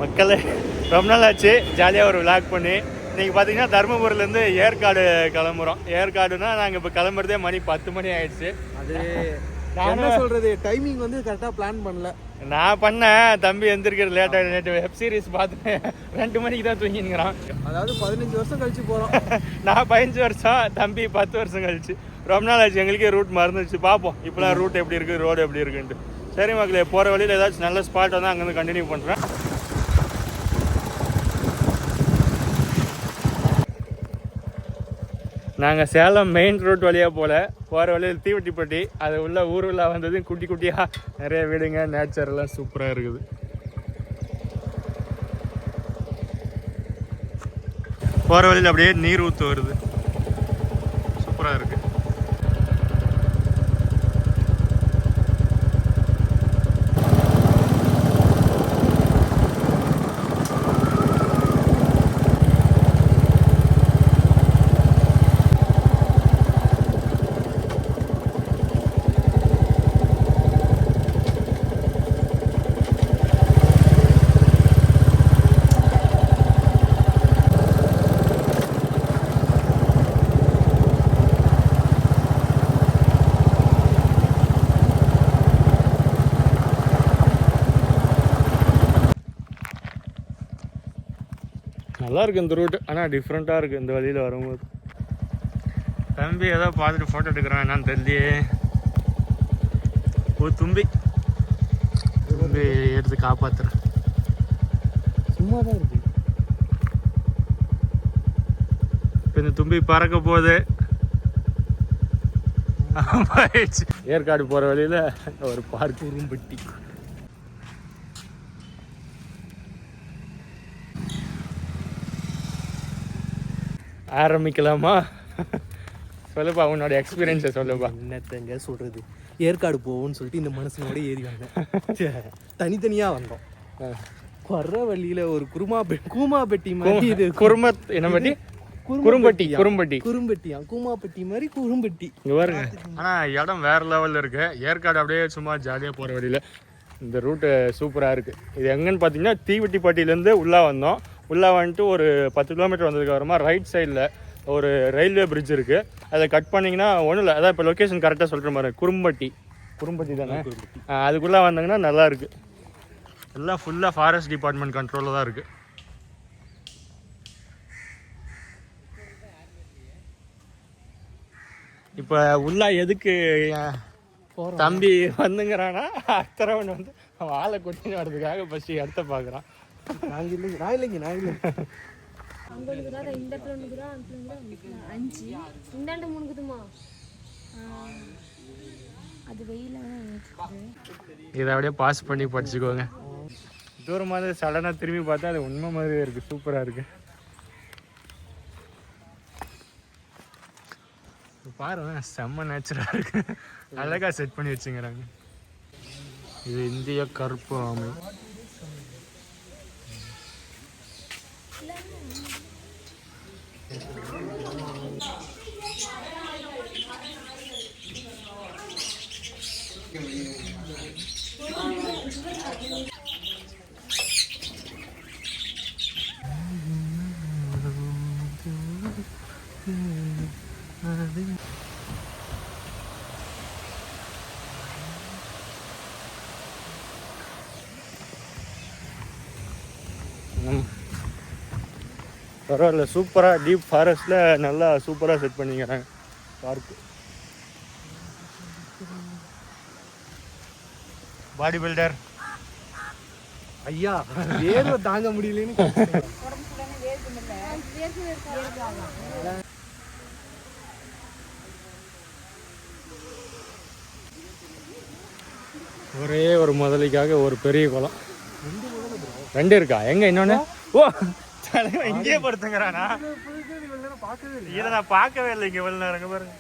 மக்களே ரொம்ப நாள் ஆச்சு ஜாலியாக ஒரு விளாக் பண்ணி. இன்றைக்கி பார்த்தீங்கன்னா தருமபுரிலேருந்து ஏற்காடு கிளம்புறோம். ஏற்காடுனா நாங்கள் இப்போ கிளம்புறதே மணி 10 மணி ஆயிடுச்சு. அது என்ன சொல்கிறது, டைமிங் வந்து கரெக்டாக பிளான் பண்ணல. நான் பண்ணேன், தம்பி எந்திரிக்கிறது லேட்டாக. நேற்று வெப் சீரிஸ் பார்த்து 2 மணிக்கு தான் தூங்கினுங்கிறான். அதாவது 15 வருஷம் கழிச்சு போகிறோம். நான் 15 வருஷம், தம்பி 10 வருஷம் கழிச்சு. ரொம்ப நாள் ஆச்சு, எங்களுக்கே ரூட் மறந்துச்சு. பார்ப்போம் இப்போலாம் ரூட் எப்படி இருக்குது, ரோடு எப்படி இருக்குன்ட்டு. சரி மக்களே, போகிற வழியில் ஏதாச்சும் நல்ல ஸ்பாட் வந்து அங்கேருந்து கண்டினியூ பண்ணுறேன். நாங்கள் சேலம் மெயின் ரோட் வழியாக போகிற வழியில் தீவட்டிப்பட்டி, அது உள்ள ஊருள்ள வந்தது. குட்டி குட்டியாக நிறைய வீடுங்க, நேச்சர்லாம் சூப்பராக இருக்குது. போகிற வழியில் அப்படியே நீர் ஊற்று வருது, சூப்பராக இருக்குது. நல்லா இருக்குது இந்த ரூட், ஆனால் டிஃப்ரெண்ட்டாக இருக்குது இந்த வழியில் வரும்போது. தம்பி ஏதோ பார்த்துட்டு ஃபோட்டோ எடுக்கிறான், என்னன்னு தெரியலையே. ஒரு தும்பி எடுத்து காப்பாற்றுறேன். சும்மா தான் இருக்கு. இப்போ இந்த தும்பி பறக்க போகுது. ஏற்காடு போகிற வழியில் ஒரு பார்க், குறும்பட்டி. ஆரம்பிக்கலாமா? சொல்லுப்பா, உன்னோட எக்ஸ்பீரியன்ஸை சொல்லுப்பா. என்னத்தங்க சொல்கிறது, ஏற்காடு போவோம்னு சொல்லிட்டு இந்த மனசுனோட ஏறி வந்தேன். தனித்தனியாக வந்தோம். வர்ற வழியில் ஒரு கூமாப்பட்டி மாதிரி இது. என்ன பட்டி? குறும்பட்டி. குறும்பட்டியா? கூமாப்பட்டி மாதிரி குறும்பட்டி. இங்கே பாருங்க. ஆனால் இடம் வேறு லெவலில் இருக்குது. ஏற்காடு அப்படியே சும்மா ஜாலியாக போகிற வழியில் இந்த ரூட்டு சூப்பராக இருக்குது. இது எங்கன்னு பார்த்தீங்கன்னா தீவட்டிப்பட்டியிலேருந்து உள்ளே வந்தோம். உள்ளே வந்துட்டு ஒரு 10 கிலோமீட்டர் வந்ததுக்கு அப்புறமா ரைட் சைடில் ஒரு ரயில்வே பிரிட்ஜ் இருக்குது. அதை கட் பண்ணிங்கன்னா ஒன்றும் இல்லை. அதான் இப்போ லொக்கேஷன் கரெக்டாக சொல்கிற மாதிரி, குறும்பட்டி தானே. அதுக்குள்ளே வந்தாங்கன்னா நல்லாயிருக்கு. எல்லாம் ஃபுல்லாக ஃபாரஸ்ட் டிபார்ட்மெண்ட் கண்ட்ரோலில் தான் இருக்குது. இப்போ உள்ள எதுக்கு தம்பி வந்துங்கிறான்னா, அத்தரவன் வந்து ஆளை கொட்டின்னு வரதுக்காக ஃபஸ்ட்டு இடத்த பார்க்குறான். நான் இல்லைங்க. இதை அப்படியே பாஸ் பண்ணி படிச்சுக்கோங்க. தூரமாக சடனாக திரும்பி பார்த்தா அது உண்மை மாதிரியே இருக்குது, சூப்பராக இருக்குது. பாருங்க, செம்ம நேச்சராக இருக்குது, அழகாக செட் பண்ணி வச்சுங்கிறாங்க. இது இந்திய கருப்பு ஆமை. பரவாயில்ல, சூப்பராக டீப் ஃபாரஸ்ட்டில் நல்லா சூப்பராக செட் பண்ணிக்கிறாங்க பார்க்கு. பாடி பில்டர் ஐயா, வேர்வை தாங்க முடியலன்னு ஒரே ஒரு முதலைக்காக ஒரு பெரிய குளம். 2 இருக்கா? எங்க இன்னொன்னு? ஓ, இங்கே படுத்துங்கிறானா? இதை நான் பார்க்கவே இல்லை. இங்கே வெளில நேரங்க பாருங்க.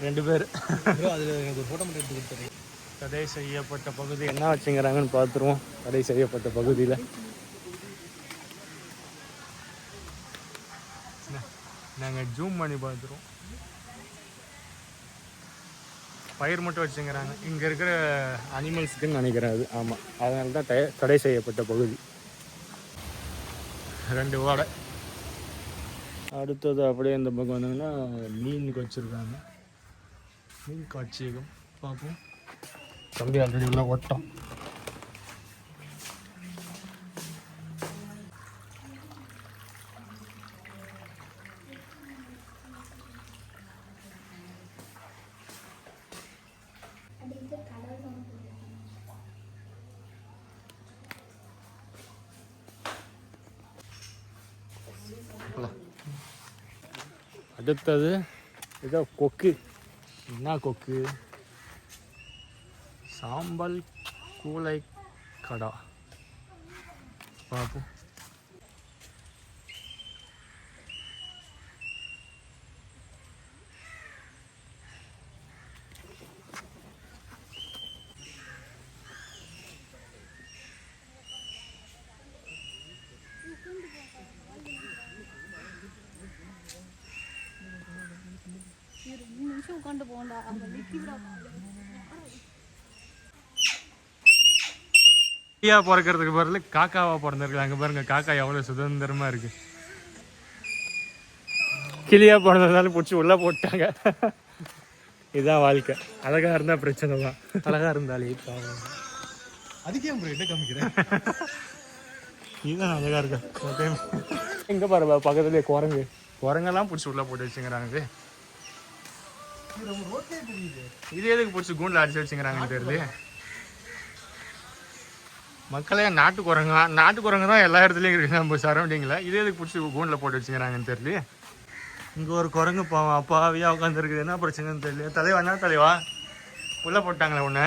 ரெண்டு பேர். தடை செய்யப்பட்ட பகுதி என்ன வச்சுங்கிறாங்கன்னு பார்த்துருவோம். தடை செய்யப்பட்ட பகுதியில் நாங்கள் ஜூம் பண்ணி பார்த்துருவோம். பயிர் மட்டும் வச்சுங்கிறாங்க. இங்கே இருக்கிற அனிமல்ஸுக்குன்னு நினைக்கிறேன் அது. ஆமாம், அதனால தான் தடை செய்யப்பட்ட பகுதி. 2 ஓடை. அடுத்தது அப்படியே இந்த பக்கம் வந்தாங்கன்னா மீனுக்கு வச்சுருக்காங்க. மீன் காட்சியகம் பார்ப்போம். தம்பி ஆல்ரெடி உள்ள ஓட்டம். அடுத்தது ஏதோ கொக்கு. என்ன கொக்கு? சாம்பல் கூலை கடா. பார்ப்போம். உட்காந்து போண்டா அந்த கிளியா பிறக்கிறதுக்கு பதில் காக்காவா பிறந்திருக்கு. அங்கே பாருங்க, காக்கா எவ்வளோ சுதந்திரமா இருக்கு. கிளியா பிறந்ததால பிடிச்சி உள்ள போட்டாங்க. இதுதான் வாழ்க்கை. அழகா இருந்தா பிரச்சனை தான். அழகா இருந்தாலே அதுக்கே என்ன காமிக்கிறேன். இதுதான் அழகா இருக்கு. எங்க பாரு பக்கத்துலேயே குரங்கு. குரங்கெல்லாம் பிடிச்சி உள்ள போட்டு வச்சுங்கிறாங்க. இது எதுக்கு பிடிச்சி கூண்டில் அடிச்சு வச்சுங்கிறாங்கன்னு தெரியல. மக்களே, நாட்டு குரங்கு தான் எல்லா இடத்துலையும் இருக்குது நம்ம சரௌண்டிங்கில். இது எதுக்கு பிடிச்சி கூண்டில் போட்டு வச்சுக்கிறாங்கன்னு தெரியல. இங்கே ஒரு குரங்கு பாவம் அப்பாவியாக உட்காந்துருக்குது. என்ன பிரச்சனைன்னு தெரியல. தலைவா உள்ளே போட்டாங்களே உன்னை.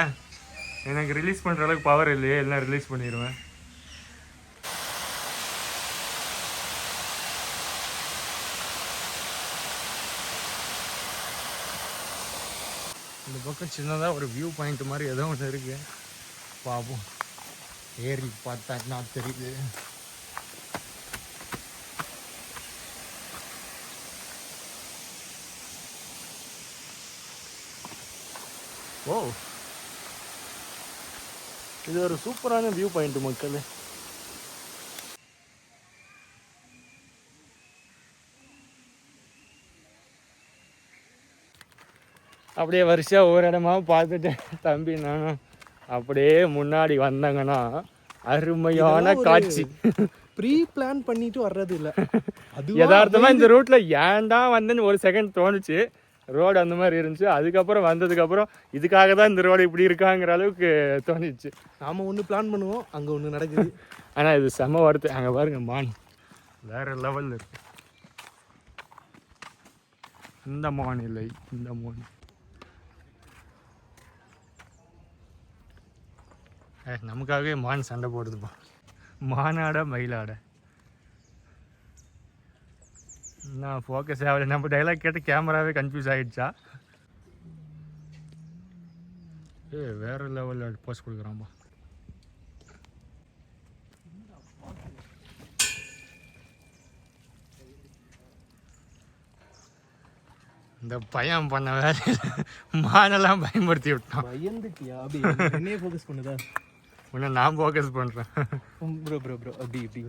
எனக்கு ரிலீஸ் பண்ணுற அளவுக்கு பவர் இல்லையே, எல்லாம் ரிலீஸ் பண்ணிடுவேன். இந்த பக்கம் சின்னதாக ஒரு வியூ பாயிண்ட் மாதிரி ஏதோ ஒன்று இருக்கு. பார்ப்போம். ஏறி பார்த்தாட்னா தெரியுது. ஓ, இது ஒரு சூப்பரான வியூ பாயிண்ட் மக்களே. அப்படியே வரிசையாக ஒவ்வொரு இடமா பார்த்துட்டு தம்பி நானும் அப்படியே முன்னாடி வந்தாங்கன்னா அருமையான காட்சி. ப்ரீ பிளான் பண்ணிட்டு வர்றது இல்லை. அது யதார்த்தமாக இந்த ரூட்ல ஏன்டா வந்தேன்னு ஒரு செகண்ட் தோணுச்சு. ரோடு அந்த மாதிரி இருந்துச்சு. அதுக்கப்புறம் வந்ததுக்கப்புறம் இதுக்காக தான் இந்த ரோடு இப்படி இருக்காங்கிற அளவுக்கு தோணிச்சு. நாம ஒன்று பிளான் பண்ணுவோம், அங்கே ஒன்று நடக்குது. ஆனால் இது செம வருது. அங்கே பாருங்க, மான் வேற லெவலில் இருக்கு. இந்த மான் இல்லை, இந்த மான். நமக்காகவே மான் சண்டை போடுதுப்பா. மானாட மயிலாட. நான் ஃபோக்கஸ் ஆகலை. நம்ம டைலாக் கேட்டு கேமராவே கன்ஃபியூஸ் ஆகிடுச்சா? வேற லெவலில் போஸ்ட் கொடுக்குறான்பா. இந்த பையன் பண்ண வேலை மானெல்லாம் பயன்படுத்தி விட்டான். பயந்துட்டியா? அப்படி என்னையே ஃபோக்கஸ் பண்ணுதா? உன்னை நான் ஃபோக்கஸ் பண்ணுறேன். ப்ரோ அப்படி இப்படி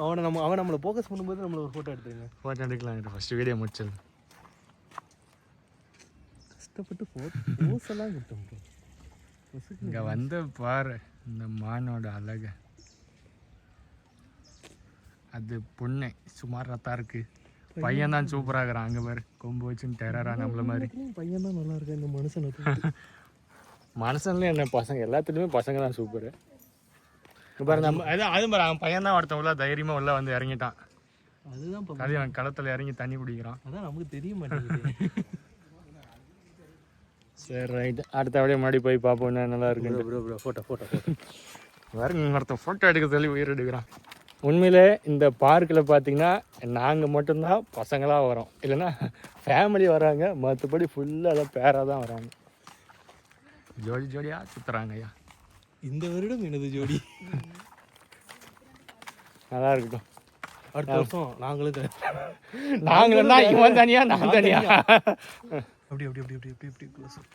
அவனை நம்மளை ஃபோக்கஸ் பண்ணும்போது நம்மளை ஒரு ஃபோட்டோ எடுத்துருங்க. ஃபோட்டோ எடுக்கலாம். ஃபஸ்ட்டு வீடியோ முடிச்சது. கஷ்டப்பட்டு ஃபோர்ஸ் எல்லாம் கொடுத்தோம். இங்கே வந்து பாரு இந்த மானோட அழகை. அது பொண்ணு சுமாராக இருக்கு. பையன் தான் சூப்பராகிறான். அங்கே பாரு கொம்பு வச்சுன்னு டெரரா நம்மள மாதிரி. பையன் தான் நல்லா இருக்கா? இந்த மனுஷனை மனுஷன்ல என்ன பசங்க எல்லாத்துலேயுமே பசங்க தான் சூப்பரு. பாரு நம்ம அது மாதிரி அவன் பையன் தான் ஒருத்தன் உள்ள தைரியமாக உள்ள வந்து இறங்கிட்டான். அதுதான் அவன் களத்தில் இறங்கி தண்ணி குடிக்கிறான். அதான் நமக்கு தெரிய மாட்டேங்குது. சரி ரைட்டு. அடுத்த அப்படியே முன்னாடி போய் பார்ப்போம் என்ன நல்லா இருக்கு. ஃபோட்டோ வேறு ஒருத்தன் ஃபோட்டோ எடுக்க சொல்லி உயிர் எடுக்கிறான். உண்மையிலே இந்த பார்க்கில் பார்த்தீங்கன்னா நாங்கள் மட்டும்தான் பசங்களாக வரோம், இல்லைன்னா ஃபேமிலி வராங்க. மற்றபடி ஃபுல்லாக எல்லாம் பேராக தான் வராங்க. ஜோடியாக சுற்றுறாங்க ஐயா. இந்த வருடம் எனது ஜோடி நல்லா இருக்கட்டும். அடுத்த வருஷம் நாங்களும் நாங்களும் தான். இவன் தனியா நான் தனியா. அப்படி அப்படி அப்படி அப்படி அப்படி அப்படி க்ளோஸ் அப்.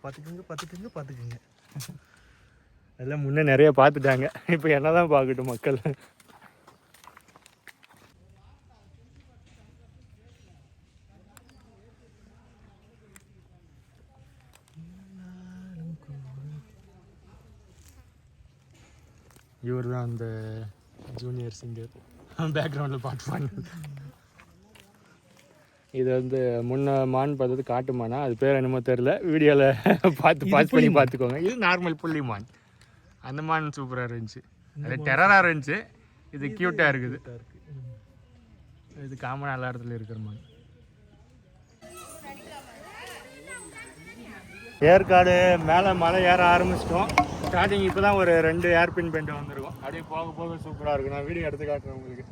பார்த்துக்குங்க. அதெல்லாம் முன்னே நிறைய பார்த்துட்டாங்க, இப்போ என்ன தான் பார்க்கட்டும் மக்கள். இவர் தான் அந்த ஜூனியர் சிங்கர், பேக்ரவுண்டில் பாட்டு பாடினது. இது வந்து முன்ன மான் பார்த்தது காட்டு மானா, அது பேர் என்னமோ தெரில, வீடியோவில் பார்த்து பாஸ் பண்ணி பார்த்துக்கோங்க. இது நார்மல் புள்ளி மான். அந்த மான் சூப்பராக இருந்துச்சு, அது டெரராக இருந்துச்சு. இது க்யூட்டாக இருக்குது. இது காமனாக எல்லா இடத்துலையும் இருக்கிற மான். ஏற்காடு மேலே மலை ஏற ஆரம்பிச்சிட்டோம். ஸ்டார்டிங் இப்போ தான் ஒரு 2 ஏர்பின் பெண்ட் வந்திருக்கும். அப்படியே போக போக சூப்பராக இருக்கும். நான் வீடியோ எடுத்து காட்டுறேன் உங்களுக்கு.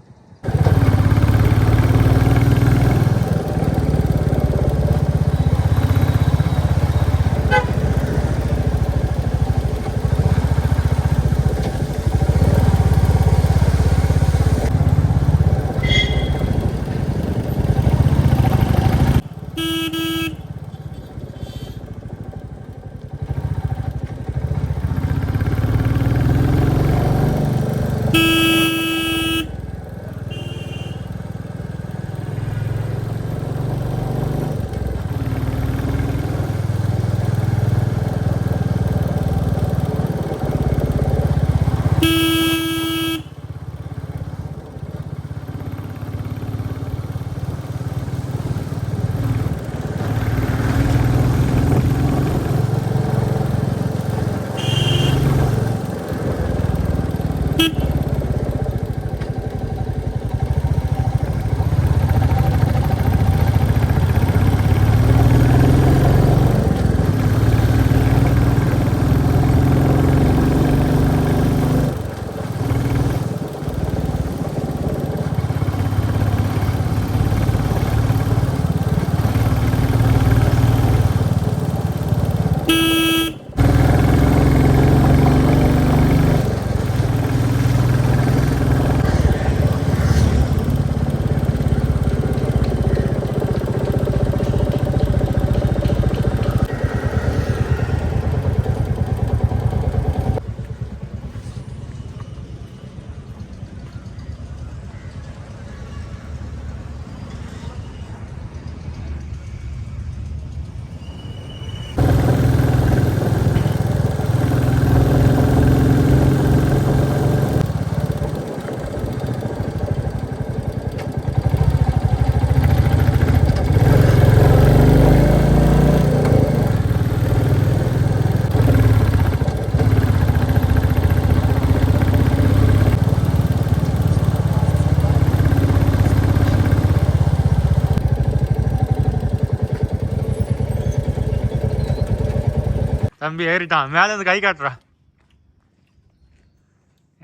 தம்பி ஏறிட்டான், மேலே இருந்து கை காட்டுறா.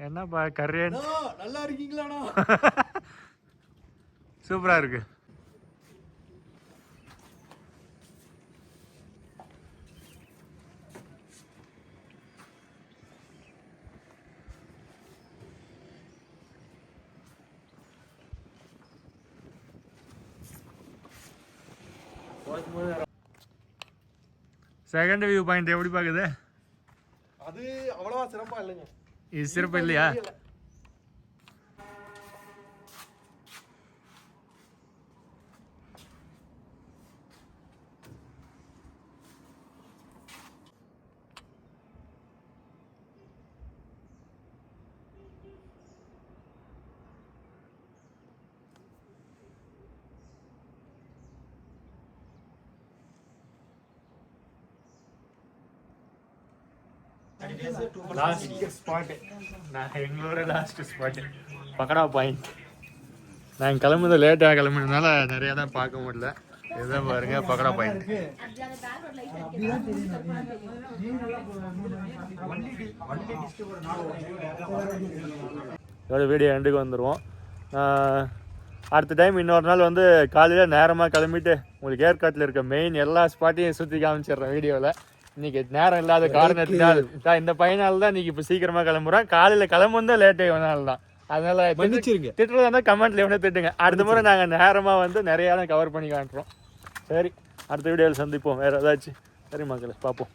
என்னப்பா கரியன், நல்லா இருக்கீங்களாண்ணா? சூப்பரா இருக்கு. செகண்ட் வியூ பாயிண்ட் எப்படி பார்க்குது? அது அவ்வளவா சிறப்பா இல்லைங்க. இது சிறப்பு இல்லையா? லாஸ்ட் ஸ்பாட், நான் எங்களோட லாஸ்ட் ஸ்பாட் பக்கடா பாயிண்ட். நாங்கள் கிளம்புறது லேட்டாக கிளம்புனதுனால நிறையா தான் பார்க்க முடியல. இதுதான் பாருங்க பக்கடா பாயிண்ட். இதோட வீடியோ எண்டுக்கு வந்துடுவோம். அடுத்த டைம் இன்னொரு நாள் வந்து காலையில் நேரமாக கிளம்பிட்டு உங்களுக்கு ஏற்காட்டில் இருக்க மெயின் எல்லா ஸ்பாட்டையும் சுற்றி காமிச்சிடுறேன் வீடியோவில். இன்னைக்கு நேரம் இல்லாத காரணத்தினால் இந்த பையனால தான் இன்னைக்கு இப்போ சீக்கிரமா கிளம்புறேன். காலையில கிளம்புதான் லேட் ஆகினால தான். அதனால திட்டுறதா இருந்தால் கமெண்ட்ல எவ்வளோ திட்டுங்க. அடுத்த முறை நாங்கள் நேரமா வந்து நிறைய கவர் பண்ணி காட்டுறோம். சரி அடுத்த வீடியோவில் சந்திப்போம் வேறு ஏதாச்சும். சரி மக்களே பார்ப்போம்.